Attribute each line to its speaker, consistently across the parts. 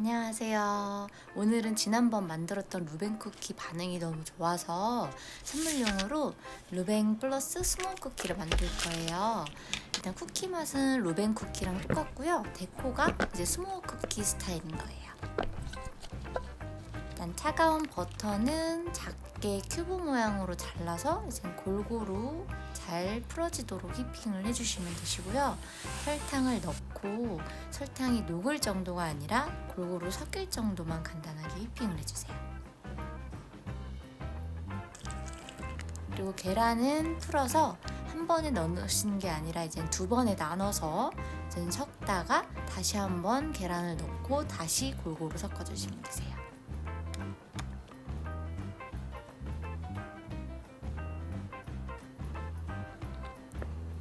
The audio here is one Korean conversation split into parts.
Speaker 1: 안녕하세요. 오늘은 지난번 만들었던 루뱅 쿠키 반응이 너무 좋아서 선물용으로 루뱅 플러스 스모어 쿠키를 만들 거예요. 일단 쿠키 맛은 루뱅 쿠키랑 똑같고요. 데코가 이제 스모어 쿠키 스타일인 거예요. 일단 차가운 버터는 작게 큐브 모양으로 잘라서 이제 골고루 잘 풀어지도록 휘핑을 해주시면 되시고요. 설탕을 넣고 설탕이 녹을 정도가 아니라 골고루 섞일 정도만 간단하게 휘핑을 해주세요. 그리고 계란은 풀어서 한 번에 넣으시는 게 아니라 이제 두 번에 나눠서 이제 섞다가 다시 한번 계란을 넣고 다시 골고루 섞어주시면 되세요.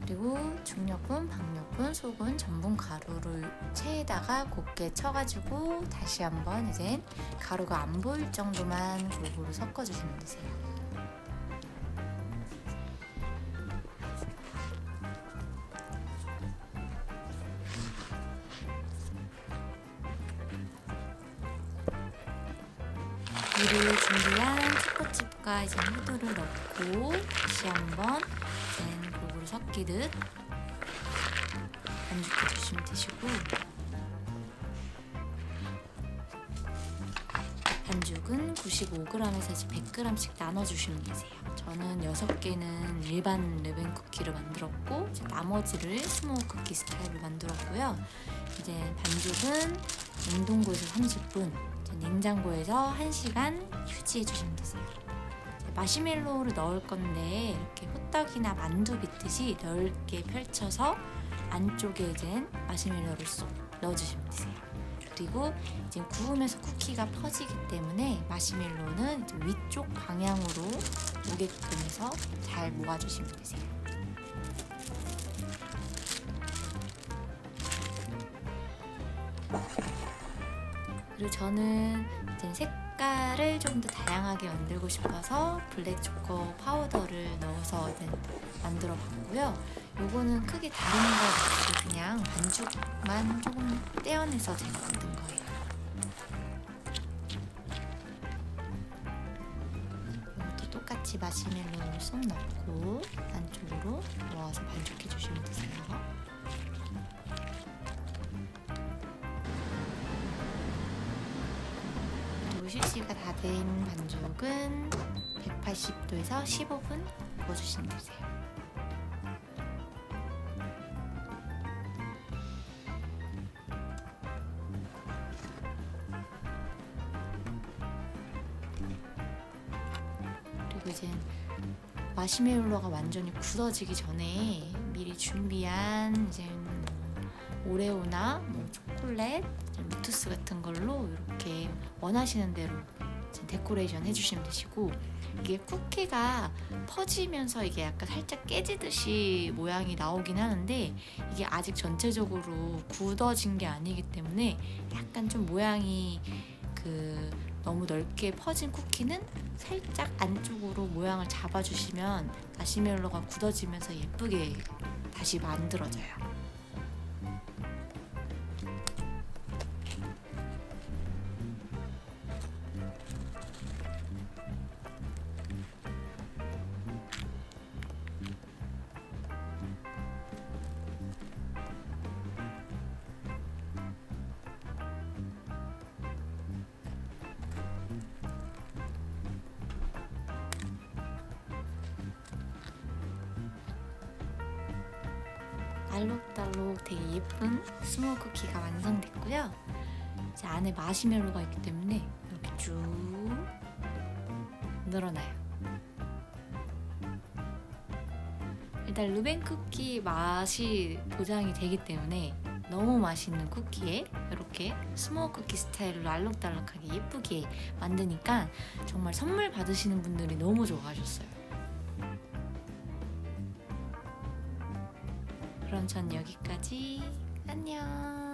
Speaker 1: 그리고 중력분, 박력분, 소분, 전분 가루를 체에다가 곱게 쳐가지고 다시 한번 이제 가루가 안 보일 정도만 골고루 섞어주시면 되세요. 미리 준비한 초코칩과 이제 후드를 넣고 다시 한번 이제 골고루 섞이듯 반죽해 주시면 되시고, 반죽은 95g에서 100g씩 나눠주시면 되세요. 저는 6개는 일반 루뱅 쿠키를 만들었고 이제 나머지를 스모어 쿠키 스타일로 만들었고요. 이제 반죽은 냉동고에서 30분, 냉장고에서 1시간 휴지해 주시면 되세요. 마시멜로우를 넣을 건데 이렇게 호떡이나 만두 빚듯이 넓게 펼쳐서 안쪽에 이제 마시멜로우를 쏙 넣어주시면 되세요. 그리고 이제 구우면서 쿠키가 퍼지기 때문에 마시멜로우는 이제 위쪽 방향으로 오게끔 해서 잘 모아주시면 되세요. 그리고 저는 이제 색깔을 좀 더 다양하게 만들고 싶어서 블랙 초코 파우더를 넣어서 이제 만들어 봤고요. 요거는 크게 다른 거 없이 그냥 반죽만 조금 떼어내서 제가 만든 거예요. 이것도 똑같이 마시멜로우를 쏙 넣고 안쪽으로 모아서 반죽해 주시면 되세요. 휴지가 다 된 반죽은 180도에서 15분 구워주시면 되세요. 그리고 이제 마시멜로가 완전히 굳어지기 전에 미리 준비한 이제 오레오나 초콜릿, 무투스 같은 걸로 이렇게 원하시는 대로 데코레이션 해주시면 되시고, 이게 쿠키가 퍼지면서 이게 약간 살짝 깨지듯이 모양이 나오긴 하는데 이게 아직 전체적으로 굳어진 게 아니기 때문에 약간 좀 모양이 너무 넓게 퍼진 쿠키는 살짝 안쪽으로 모양을 잡아주시면 마시멜로가 굳어지면서 예쁘게 다시 만들어져요. 알록달록 되게 예쁜 스모어 쿠키가 완성됐고요. 이제 안에 마시멜로가 있기 때문에 이렇게 쭉 늘어나요. 일단 루뱅 쿠키 맛이 보장이 되기 때문에 너무 맛있는 쿠키에 이렇게 스모어 쿠키 스타일로 알록달록하게 예쁘게 만드니까 정말 선물 받으시는 분들이 너무 좋아하셨어요. 그럼 전 여기까지. 안녕.